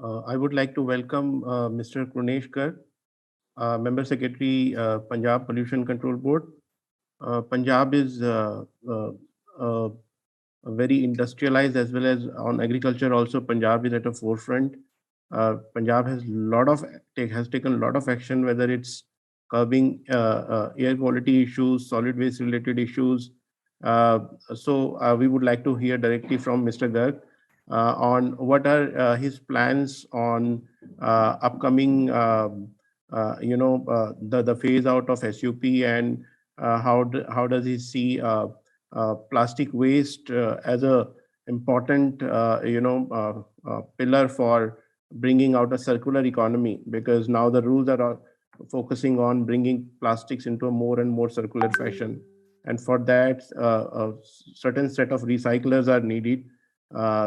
I would like to welcome Mr. Krunesh Garg, Member Secretary, Punjab Pollution Control Board. Punjab is uh, very industrialized as well as on agriculture. Also, Punjab is at a forefront. Punjab has taken a lot of action, whether it's curbing air quality issues, solid waste related issues. Uh, we would like to hear directly from Mr. Garg on what are his plans on upcoming, the phase out of SUP, and how does he see plastic waste as a important pillar for bringing out a circular economy, because now the rules are all focusing on bringing plastics into a more and more circular fashion, and for that a certain set of recyclers are needed,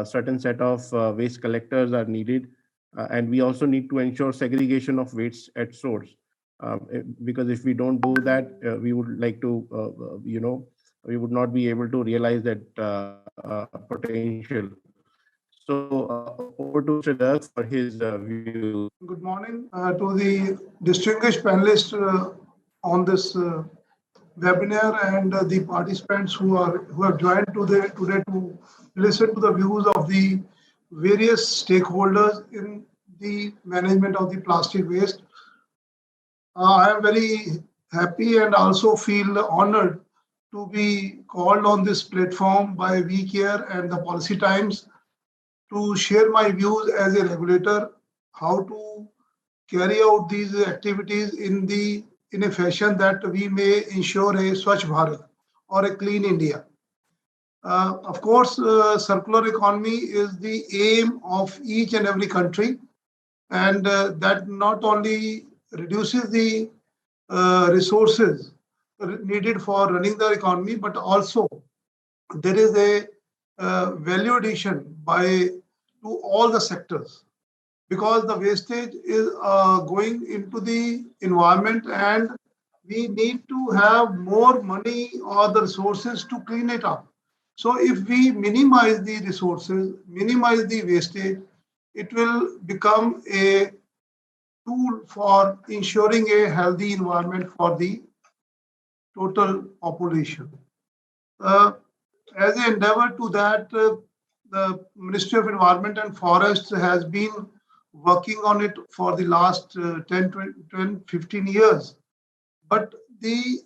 certain set of waste collectors are needed, and we also need to ensure segregation of waste at source, because if we don't do that, we would like to we would not be able to realize that potential. So over to Mr. Garg for his views. Good morning to the distinguished panelists on this webinar and the participants who have joined today to listen to the views of the various stakeholders in the management of the plastic waste. I am very happy and also feel honored to be called on this platform by WeCare and the Policy Times to share my views as a regulator, how to carry out these activities in a fashion that we may ensure a Swachh Bharat or a clean India. Of course, circular economy is the aim of each and every country, and that not only reduces the resources needed for running the economy, but also there is a value addition by to all the sectors, because the wastage is going into the environment and we need to have more money or the resources to clean it up. So if we minimize the resources, minimize the wastage, it will become a tool for ensuring a healthy environment for the total population. Uh, as an endeavor to that, the Ministry of Environment and Forests has been working on it for the last 10, 20, 15 years. But the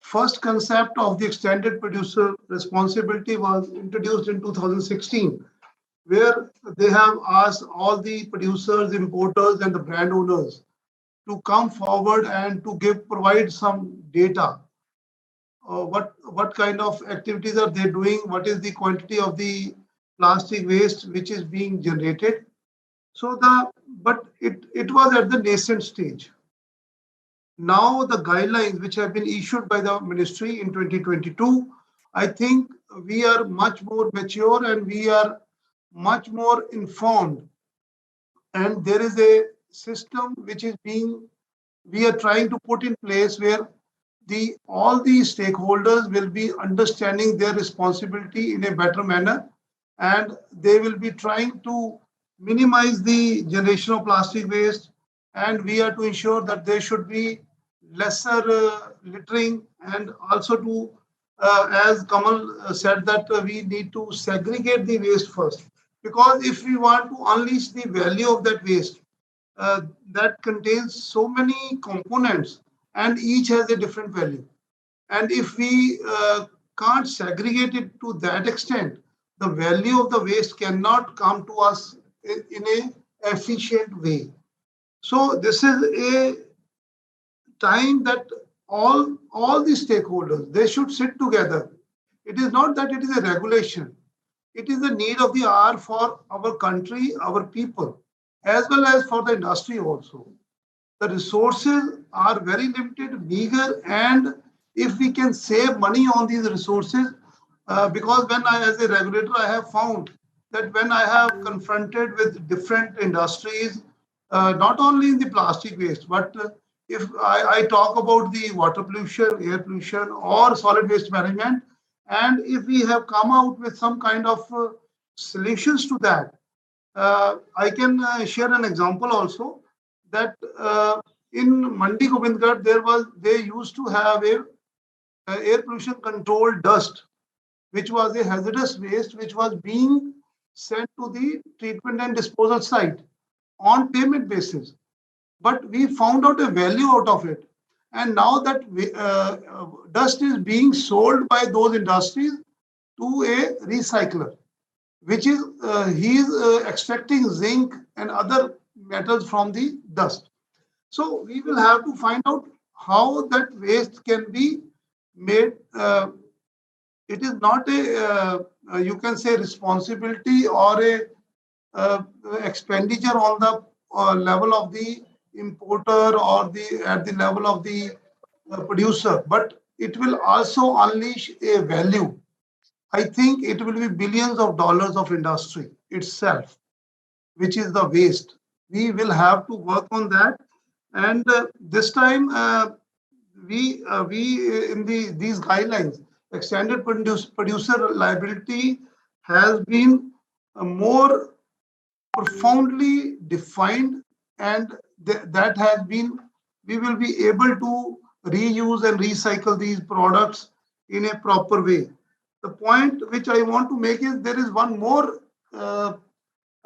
first concept of the extended producer responsibility was introduced in 2016, where they have asked all the producers, importers, and the brand owners to come forward and to provide some data. What kind of activities are they doing? What is the quantity of the plastic waste which is being generated? But it was at the nascent stage. Now the guidelines which have been issued by the ministry in 2022, I think we are much more mature and we are much more informed, and there is a system which is being we are trying to put in place where the all the stakeholders will be understanding their responsibility in a better manner, and they will be trying to minimize the generation of plastic waste, and we are to ensure that there should be lesser littering, and also to as Kamal said that we need to segregate the waste first, because if we want to unleash the value of that waste, that contains so many components and each has a different value. And if we can't segregate it to that extent, the value of the waste cannot come to us in a efficient way. So this is a time that all the stakeholders they should sit together. It is not that it is a regulation. It is the need of the hour for our country, our people, as well as for the industry also. The resources are very limited, meager, and if we can save money on these resources, because when I, as a regulator, I have found that when I have confronted with different industries, not only in the plastic waste, but if I talk about the water pollution, air pollution, or solid waste management, and if we have come out with some kind of solutions to that, I can share an example also that in Mandi Govindgarh they used to have a air pollution control dust, which was a hazardous waste, which was being sent to the treatment and disposal site on payment basis. But we found out a value out of it. And now that dust is being sold by those industries to a recycler, which is he is extracting zinc and other metals from the dust. So we will have to find out how that waste can be made. It is not a you can say responsibility or a expenditure on the level of the importer or the at the level of the producer, but it will also unleash a value. I think it will be billions of dollars of industry itself, which is the waste. We will have to work on that, and this time we in these guidelines, extended producer liability has been more profoundly defined, and that has been, we will be able to reuse and recycle these products in a proper way. The point which I want to make is there is one more a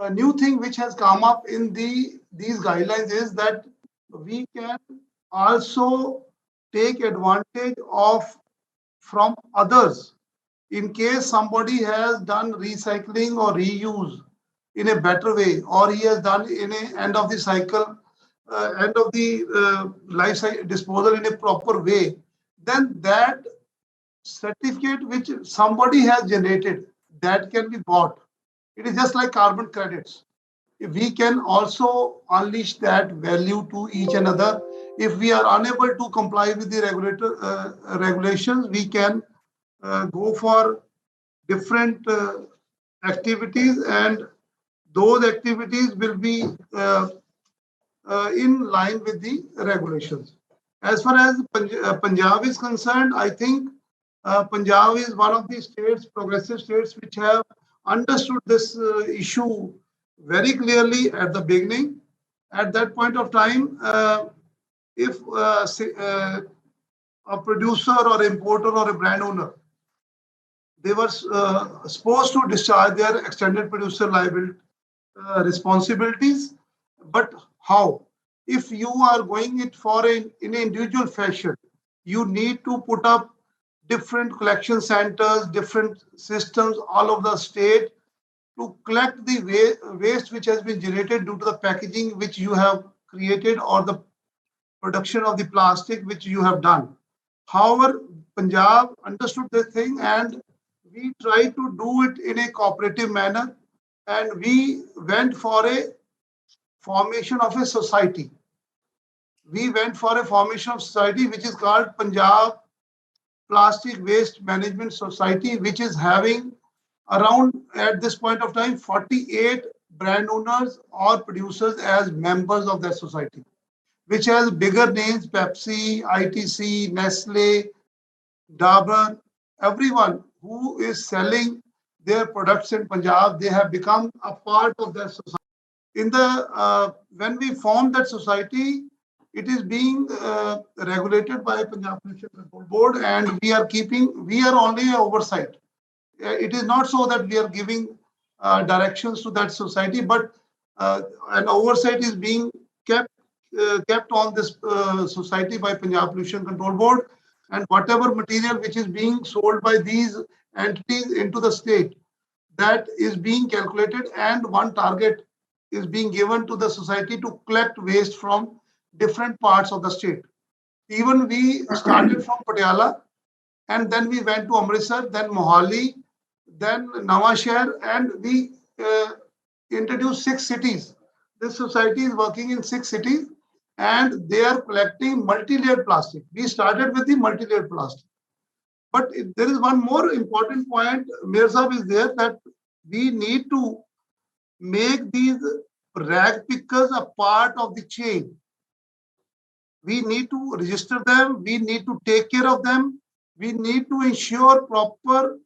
new thing which has come up in these guidelines is that we can also take advantage of from others in case somebody has done recycling or reuse in a better way, or he has done in a end of the cycle, end of the life cycle disposal in a proper way, then that certificate which somebody has generated, that can be bought. It is just like carbon credits. If we can also unleash that value to each another, if we are unable to comply with the regulations, we can go for different activities, and those activities will be in line with the regulations. As far as Punjab is concerned, I think Punjab is one of the states, progressive states, which have understood this issue very clearly at the beginning. At that point of time, if a producer or importer or a brand owner, they were supposed to discharge their extended producer liability responsibilities. But how? If you are going it for in an individual fashion, you need to put up different collection centers, different systems all over the state to collect the waste which has been generated due to the packaging which you have created or the production of the plastic which you have done. However, Punjab understood this thing, and we tried to do it in a cooperative manner, and we went for a formation of a society. We went for a formation of society which is called Punjab Plastic Waste Management Society, which is having around at this point of time 48 brand owners or producers as members of that society, which has bigger names: Pepsi, ITC, Nestle, Dabur, everyone who is selling their products in Punjab, they have become a part of that society. In the when we formed that society, it is being regulated by Punjab Pollution Control Board, and we are only an oversight. It is not so that we are giving directions to that society, but an oversight is being kept kept on this society by Punjab Pollution Control Board, and whatever material which is being sold by these entities into the state, that is being calculated, and one target is being given to the society to collect waste from different parts of the state. Even we started from Patiala, and then we went to Amritsar, then Mohali, then Nawashahar, and we introduced 6 cities. This society is working in 6 cities, and they are collecting multi-layered plastic. We started with the multi-layered plastic. But there is one more important point, Mayor Sahab, is there that we need to make these rag pickers a part of the chain. We need to register them. We need to take care of them. We need to ensure proper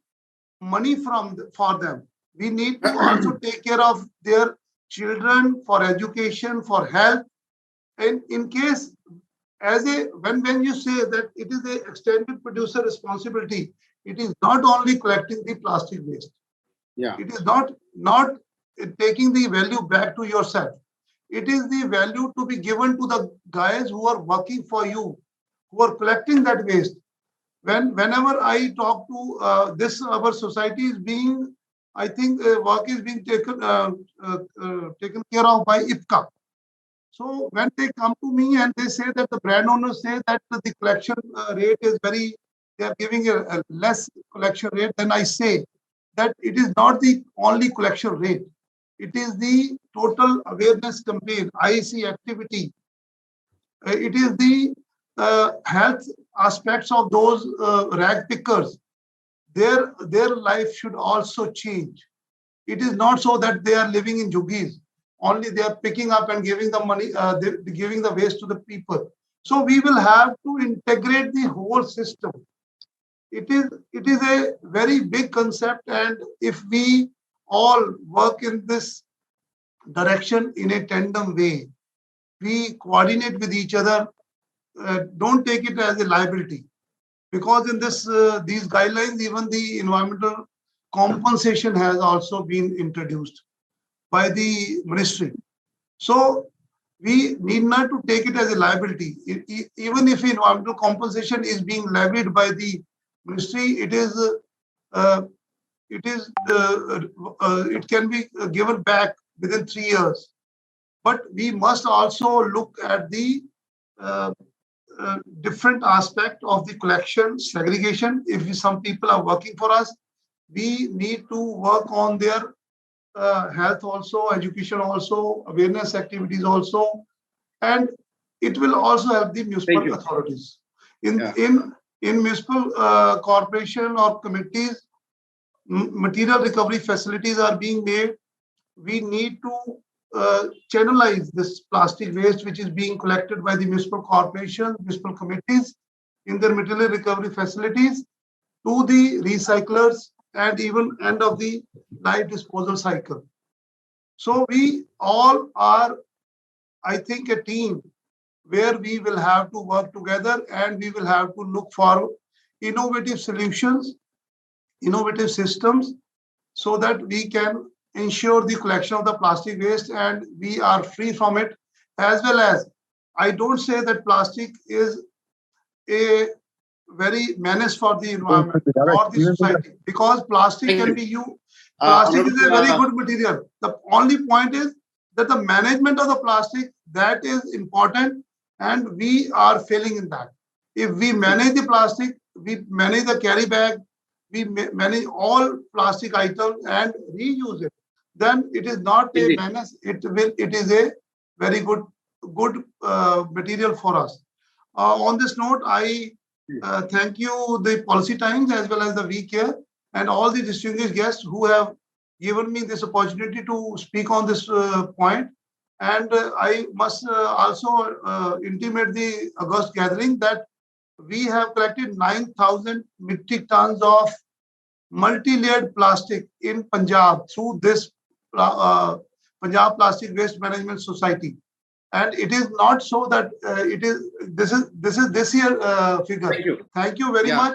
money for them. We need to also take care of their children, for education, for health. And in case when you say that it is a extended producer responsibility, it is not only collecting the plastic waste. Yeah. It is not taking the value back to yourself. It is the value to be given to the guys who are working for you, who are collecting that waste. Whenever I talk to this, our society is being, I think, work is being taken care of by IPCA. So when they come to me and they say that the brand owners say that the collection rate is very, they are giving a less collection rate, then I say that it is not the only collection rate. It is the total awareness campaign, IEC activity. It is the health aspects of those rag pickers. Their life should also change. It is not so that they are living in juggies. Only they are picking up and giving the money, giving the waste to the people. So we will have to integrate the whole system. It is a very big concept, and if we all work in this direction in a tandem way, we coordinate with each other. Don't take it as a liability, because in this these guidelines, even the environmental compensation has also been introduced by the ministry. So we need not to take it as a liability. Even if environmental compensation is being levied by the ministry, uh, it can be given back within 3 years. But we must also look at the uh, different aspect of the collection, segregation. If some people are working for us, we need to work on their health also, education also, awareness activities also, and it will also help the municipal authorities. In municipal corporation or committees, material recovery facilities are being made. We need to channelize this plastic waste which is being collected by the municipal corporations, municipal committees in their material recovery facilities to the recyclers and even end of the life disposal cycle. So we all are, I think, a team where we will have to work together and we will have to look for innovative solutions, innovative systems, so that we can ensure the collection of the plastic waste and we are free from it. As well as, I don't say that plastic is a very menace for the environment or the society, because plastic can be used. Plastic is a very good material. The only point is that the management of the plastic, that is important, and we are failing in that. If we manage the plastic, we manage the carry bag, we manage all plastic items and reuse it, then it is not a menace. It is a very good material for us. On this note, I thank you, the Policy Times, as well as the WeCare, and all the distinguished guests who have given me this opportunity to speak on this point. And I must also intimate the August gathering that we have collected 9,000 metric tons of multi-layered plastic in Punjab through this Punjab Plastic Waste Management Society. And it is not so that this is this year figure. Thank you very much.